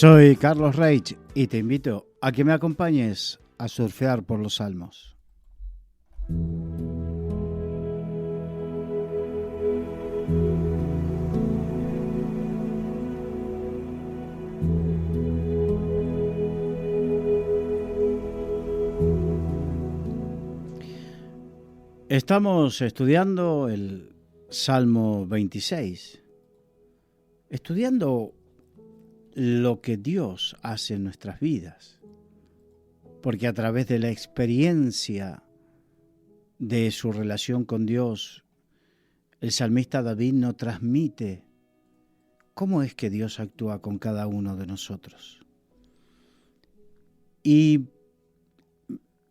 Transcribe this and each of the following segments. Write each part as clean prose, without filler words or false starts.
Soy Carlos Reich y te invito a que me acompañes a surfear por los salmos. Estamos estudiando el Salmo 26, estudiando lo que Dios hace en nuestras vidas, porque a través de la experiencia de su relación con Dios, el salmista David nos transmite cómo es que Dios actúa con cada uno de nosotros. Y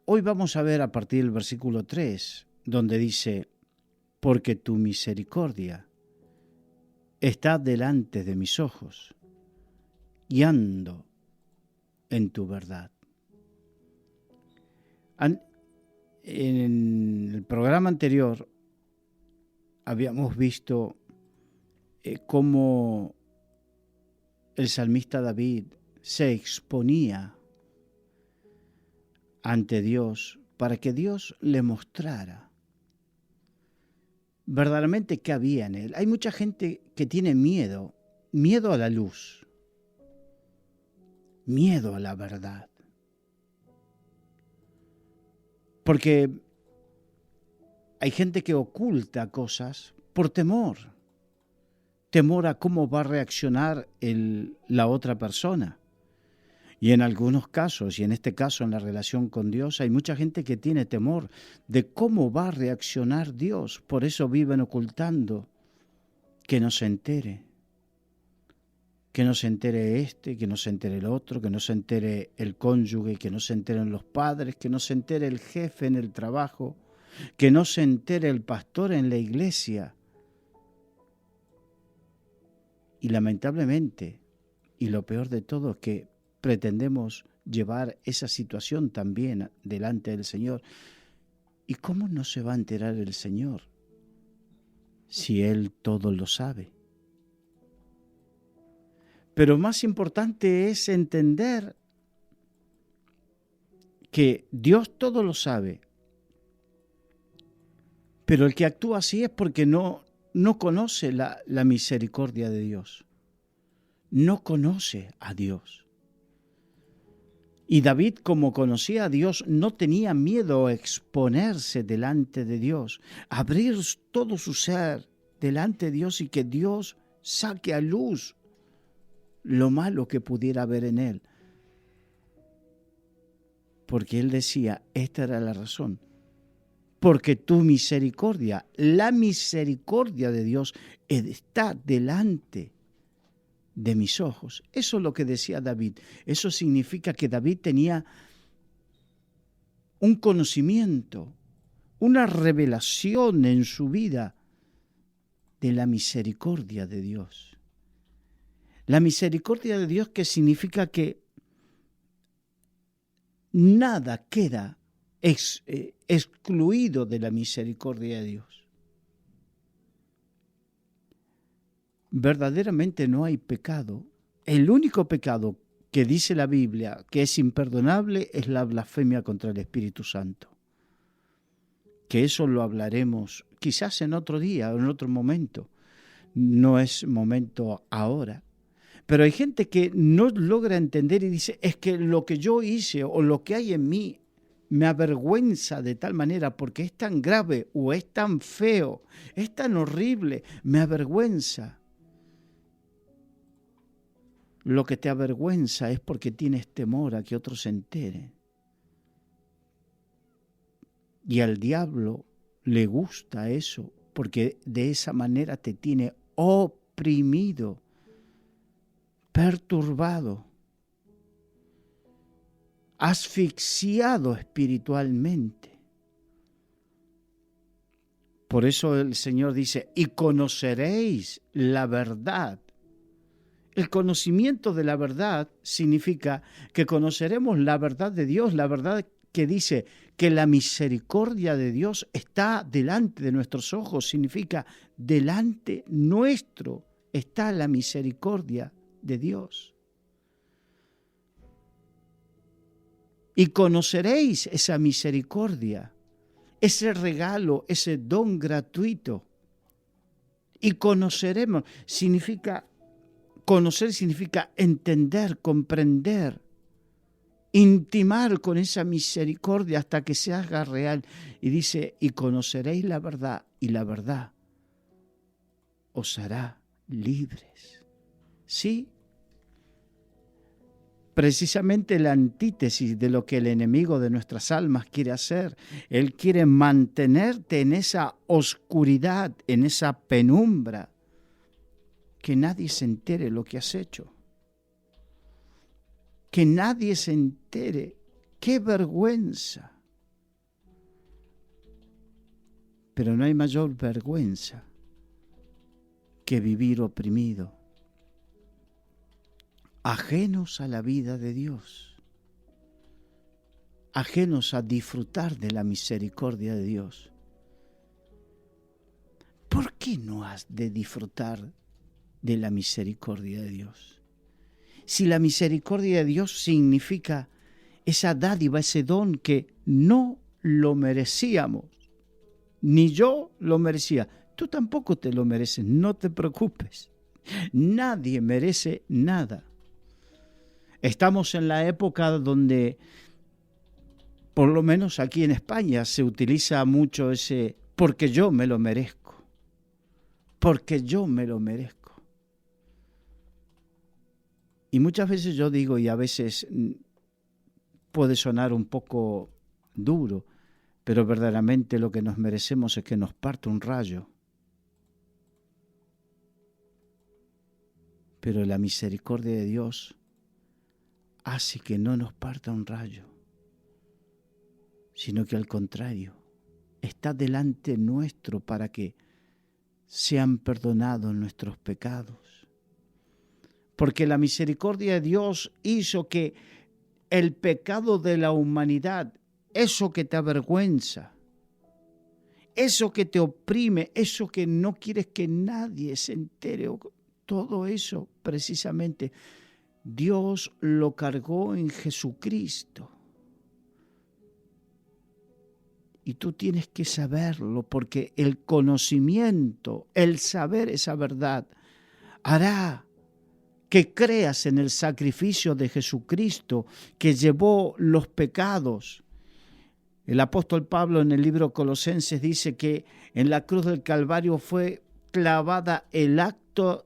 hoy vamos a ver a partir del versículo 3, donde dice: porque tu misericordia está delante de mis ojos y ando en tu verdad. En el programa anterior habíamos visto cómo el salmista David se exponía ante Dios para que Dios le mostrara verdaderamente qué había en él. Hay mucha gente que tiene miedo a la luz, miedo a la verdad. Porque hay gente que oculta cosas por temor a cómo va a reaccionar la otra persona. Y en algunos casos, y en este caso en la relación con Dios, hay mucha gente que tiene temor de cómo va a reaccionar Dios. Por eso viven ocultando que no se entere. Que no se entere este, que no se entere el otro, que no se entere el cónyuge, que no se enteren los padres, que no se entere el jefe en el trabajo, que no se entere el pastor en la iglesia. Y lamentablemente, y lo peor de todo es que pretendemos llevar esa situación también delante del Señor. ¿Y cómo no se va a enterar el Señor si Él todo lo sabe? Pero más importante es entender que Dios todo lo sabe, pero el que actúa así es porque no conoce la misericordia de Dios, no conoce a Dios. Y David, como conocía a Dios, no tenía miedo a exponerse delante de Dios, abrir todo su ser delante de Dios y que Dios saque a luz lo malo que pudiera haber en él. Porque él decía, esta era la razón. Porque tu misericordia, la misericordia de Dios está delante de mis ojos. Eso es lo que decía David. Eso significa que David tenía un conocimiento, una revelación en su vida de la misericordia de Dios. La misericordia de Dios, que significa que nada queda excluido de la misericordia de Dios. Verdaderamente no hay pecado. El único pecado que dice la Biblia que es imperdonable es la blasfemia contra el Espíritu Santo. Que eso lo hablaremos quizás en otro día o en otro momento. No es momento ahora. Pero hay gente que no logra entender y dice, es que lo que yo hice o lo que hay en mí me avergüenza de tal manera porque es tan grave o es tan feo, es tan horrible, me avergüenza. Lo que te avergüenza es porque tienes temor a que otros se enteren. Y al diablo le gusta eso, porque de esa manera te tiene oprimido, perturbado, asfixiado espiritualmente. Por eso el Señor dice, y conoceréis la verdad. El conocimiento de la verdad significa que conoceremos la verdad de Dios, la verdad que dice que la misericordia de Dios está delante de nuestros ojos, significa delante nuestro está la misericordia de Dios. y conoceréis esa misericordia, ese regalo, ese don gratuito. Y conoceremos, conocer significa entender, comprender, intimar con esa misericordia hasta que se haga real. Y dice, y conoceréis la verdad, y la verdad os hará libres. ¿Sí? Precisamente la antítesis de lo que el enemigo de nuestras almas quiere hacer. Él quiere mantenerte en esa oscuridad, en esa penumbra, que nadie se entere lo que has hecho. Que nadie se entere. ¡Qué vergüenza! Pero no hay mayor vergüenza que vivir oprimido, ajenos a la vida de Dios, ajenos a disfrutar de la misericordia de Dios. ¿Por qué no has de disfrutar de la misericordia de Dios? Si la misericordia de Dios significa esa dádiva, ese don que no lo merecíamos, ni yo lo merecía, tú tampoco te lo mereces, no te preocupes. Nadie merece nada. Estamos en la época donde, por lo menos aquí en España, se utiliza mucho ese porque yo me lo merezco. Porque yo me lo merezco. Y muchas veces yo digo, y a veces puede sonar un poco duro, pero verdaderamente lo que nos merecemos es que nos parte un rayo. Pero la misericordia de Dios hace que no nos parta un rayo, sino que al contrario, está delante nuestro para que sean perdonados nuestros pecados. Porque la misericordia de Dios hizo que el pecado de la humanidad, eso que te avergüenza, eso que te oprime, eso que no quieres que nadie se entere, todo eso precisamente Dios lo cargó en Jesucristo. Y tú tienes que saberlo, porque el conocimiento, el saber esa verdad, hará que creas en el sacrificio de Jesucristo que llevó los pecados. El apóstol Pablo en el libro Colosenses dice que en la cruz del Calvario fue clavada el acta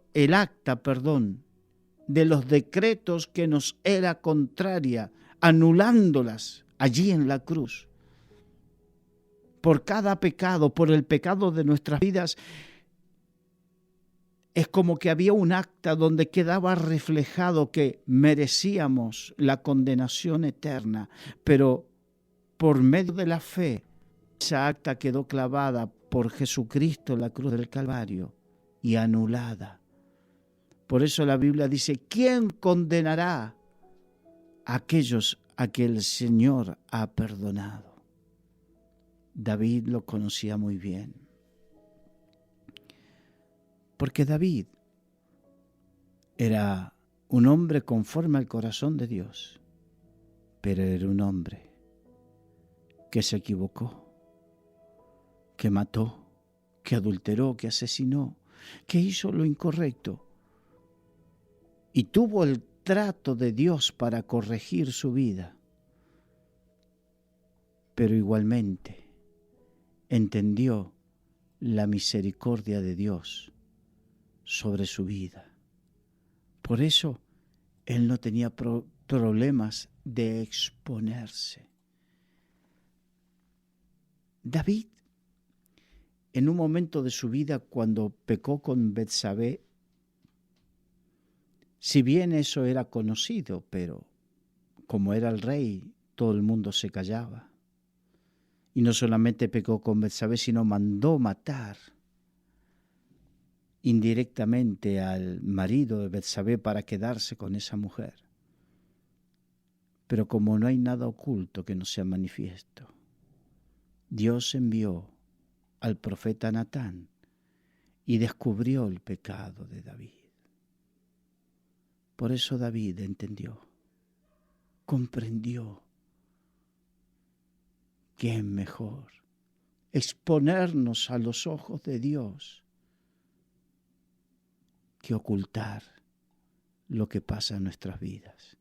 de los decretos que nos era contraria, anulándolas allí en la cruz. Por cada pecado, por el pecado de nuestras vidas, es como que había un acta donde quedaba reflejado que merecíamos la condenación eterna, pero por medio de la fe, esa acta quedó clavada por Jesucristo en la cruz del Calvario y anulada. Por eso la Biblia dice, ¿quién condenará a aquellos a que el Señor ha perdonado? David lo conocía muy bien. Porque David era un hombre conforme al corazón de Dios, pero era un hombre que se equivocó, que mató, que adulteró, que asesinó, que hizo lo incorrecto. Y tuvo el trato de Dios para corregir su vida. Pero igualmente entendió la misericordia de Dios sobre su vida. Por eso él no tenía problemas de exponerse. David, en un momento de su vida cuando pecó con Betsabé, si bien eso era conocido, pero como era el rey, todo el mundo se callaba. Y no solamente pecó con Betsabé, sino mandó matar indirectamente al marido de Betsabé para quedarse con esa mujer. Pero como no hay nada oculto que no sea manifiesto, Dios envió al profeta Natán y descubrió el pecado de David. Por eso David entendió, comprendió ¿qué es mejor? Exponernos a los ojos de Dios que ocultar lo que pasa en nuestras vidas.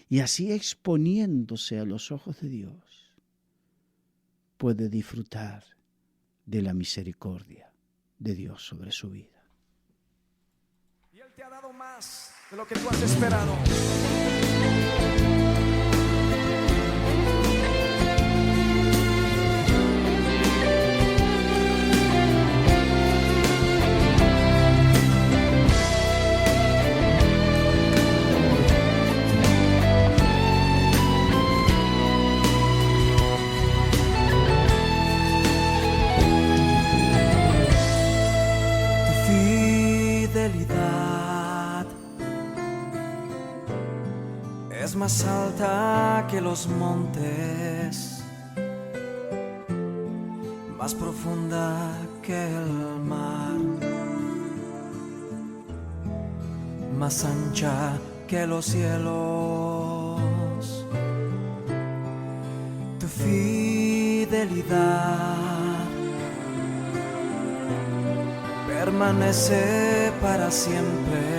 Y así, exponiéndose a los ojos de Dios, puede disfrutar de la misericordia de Dios sobre su vida. Y Él te ha dado más de lo que tú has esperado. Es más alta que los montes, más profunda que el mar, más ancha que los cielos. Tu fidelidad permanece para siempre.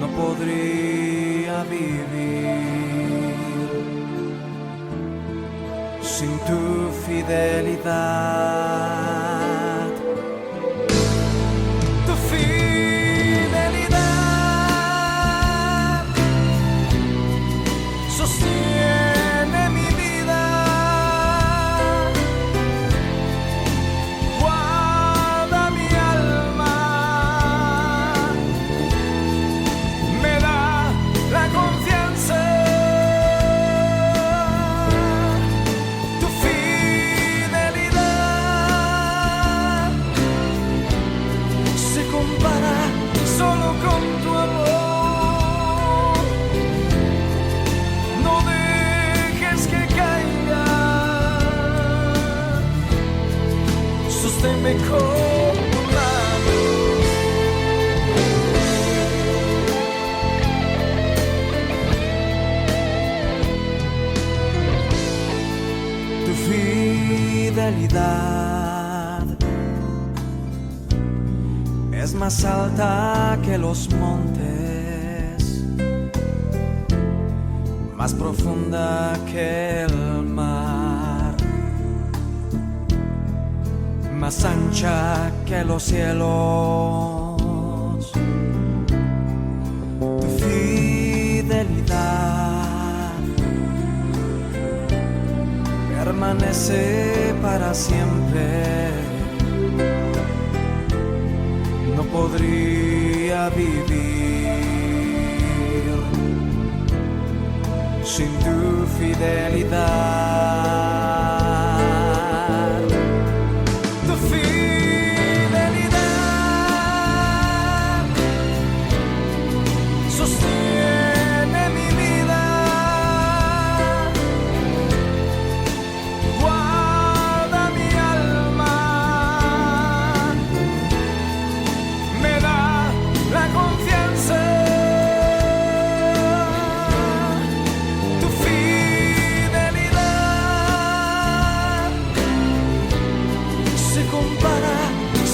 No podría vivir sin tu fidelidad. Tu fidelidad sostiene mi vida. Guarda mi alma. La confianza, tu fidelidad se compara solo con tu amor. No dejes que caiga, sosténme con tu mano. Fidelidad es más alta que los montes, más profunda que el mar, más ancha que los cielos. Tu fidelidad permanece para siempre. No podría vivir sin tu fidelidad. Tu fidelidad sostiene mi vida.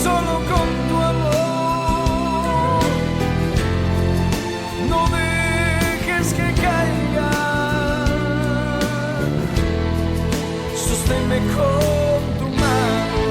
Solo con tu amor, no dejes que caiga, sosténme con tu mano.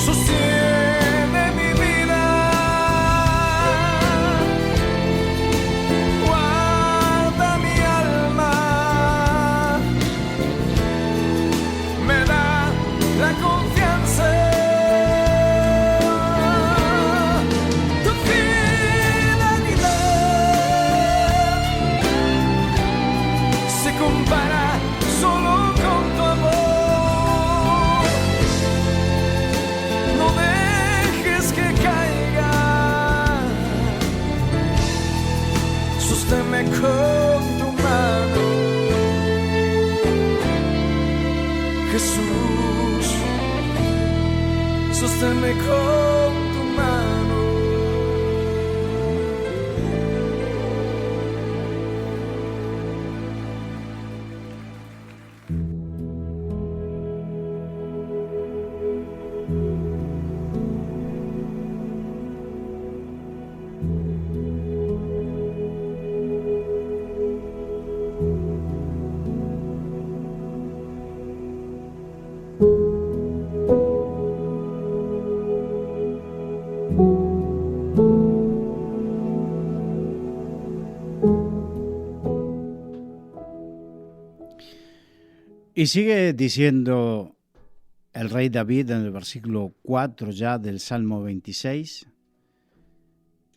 Sostiene mi vida. Jesús, sosténme con tu mano. Y sigue diciendo el rey David en el versículo 4 ya del Salmo 26,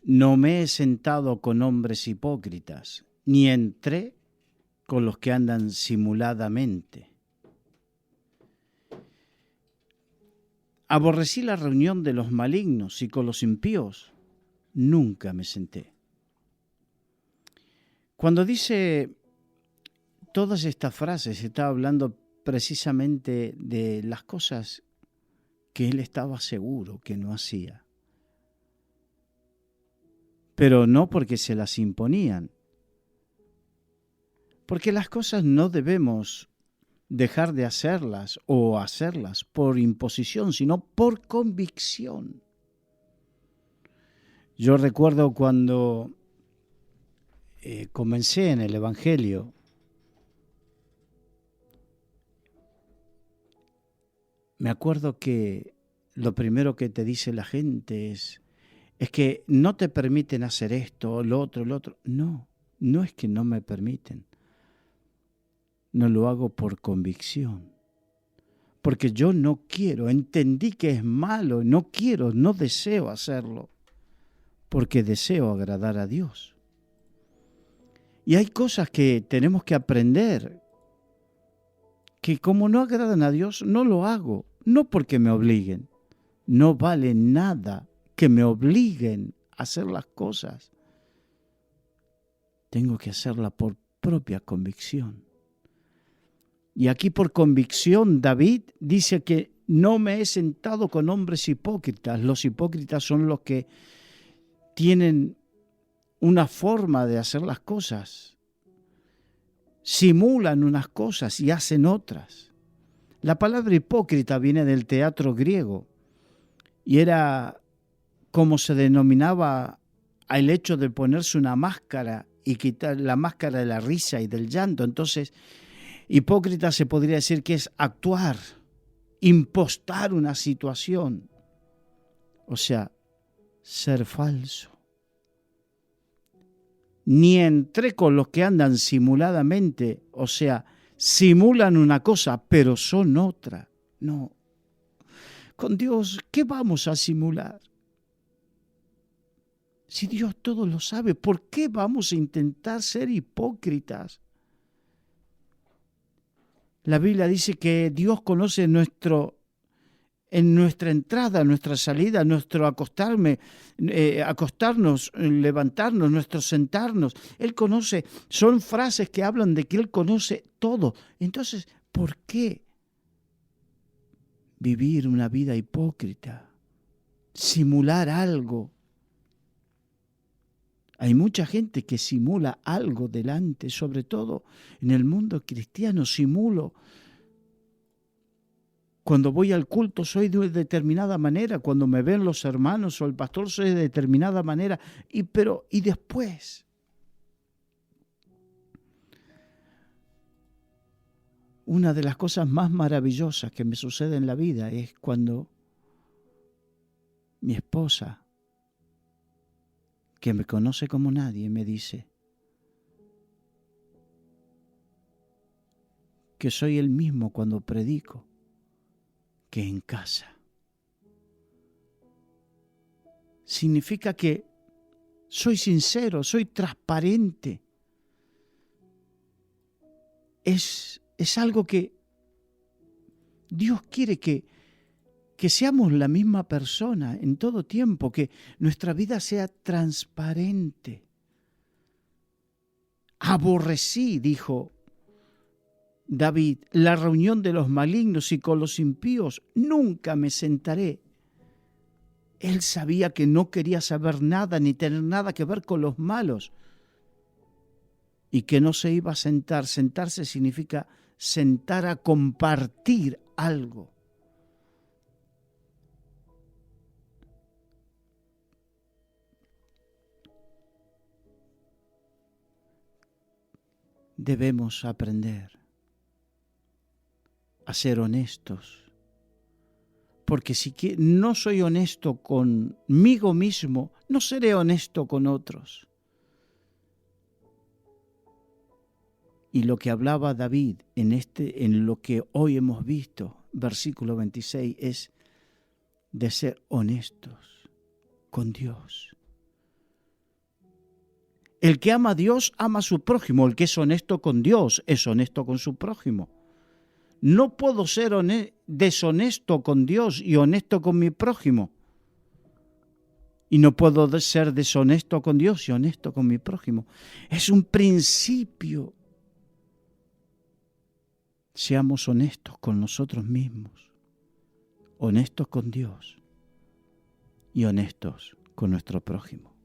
no me he sentado con hombres hipócritas, ni entré con los que andan simuladamente. Aborrecí la reunión de los malignos y con los impíos nunca me senté. Cuando dice todas estas frases, está hablando precisamente de las cosas que él estaba seguro que no hacía. Pero no porque se las imponían. Porque las cosas no debemos dejar de hacerlas o hacerlas por imposición, sino por convicción. Yo recuerdo cuando comencé en el Evangelio, me acuerdo que lo primero que te dice la gente es que no te permiten hacer esto, lo otro. No, no es que no me permiten. No lo hago por convicción. Porque yo no quiero, entendí que es malo, no quiero, no deseo hacerlo. Porque deseo agradar a Dios. Y hay cosas que tenemos que aprender, que como no agradan a Dios, no lo hago, no porque me obliguen. No vale nada que me obliguen a hacer las cosas. Tengo que hacerla por propia convicción. Y aquí por convicción David dice que no me he sentado con hombres hipócritas. Los hipócritas son los que tienen una forma de hacer las cosas. Simulan unas cosas y hacen otras. La palabra hipócrita viene del teatro griego y era como se denominaba al hecho de ponerse una máscara y quitar la máscara de la risa y del llanto. Entonces, hipócrita se podría decir que es actuar, impostar una situación, o sea, ser falso. Ni entré con los que andan simuladamente, o sea, simulan una cosa, pero son otra. No. Con Dios, ¿qué vamos a simular? Si Dios todo lo sabe, ¿por qué vamos a intentar ser hipócritas? La Biblia dice que Dios conoce en nuestra entrada, nuestra salida, nuestro acostarnos, levantarnos, nuestro sentarnos. Él conoce, son frases que hablan de que Él conoce todo. Entonces, ¿por qué vivir una vida hipócrita? Simular algo. Hay mucha gente que simula algo delante, sobre todo en el mundo cristiano, simulo. Cuando voy al culto soy de determinada manera, cuando me ven los hermanos o el pastor soy de determinada manera, y después. Una de las cosas más maravillosas que me sucede en la vida es cuando mi esposa, que me conoce como nadie, me dice que soy el mismo cuando predico que en casa. Significa que soy sincero, soy transparente. Es algo que Dios quiere que seamos la misma persona en todo tiempo, que nuestra vida sea transparente. Aborrecí, dijo David, la reunión de los malignos y con los impíos nunca me sentaré. Él sabía que no quería saber nada ni tener nada que ver con los malos y que no se iba a sentar. Sentarse significa sentar a compartir algo. Debemos aprender a ser honestos, porque si no soy honesto conmigo mismo, no seré honesto con otros. Y lo que hablaba David en lo que hoy hemos visto, versículo 26, es de ser honestos con Dios. El que ama a Dios ama a su prójimo. El que es honesto con Dios es honesto con su prójimo. No puedo ser deshonesto con Dios y honesto con mi prójimo. Y no puedo ser deshonesto con Dios y honesto con mi prójimo. Es un principio. Seamos honestos con nosotros mismos, honestos con Dios y honestos con nuestro prójimo.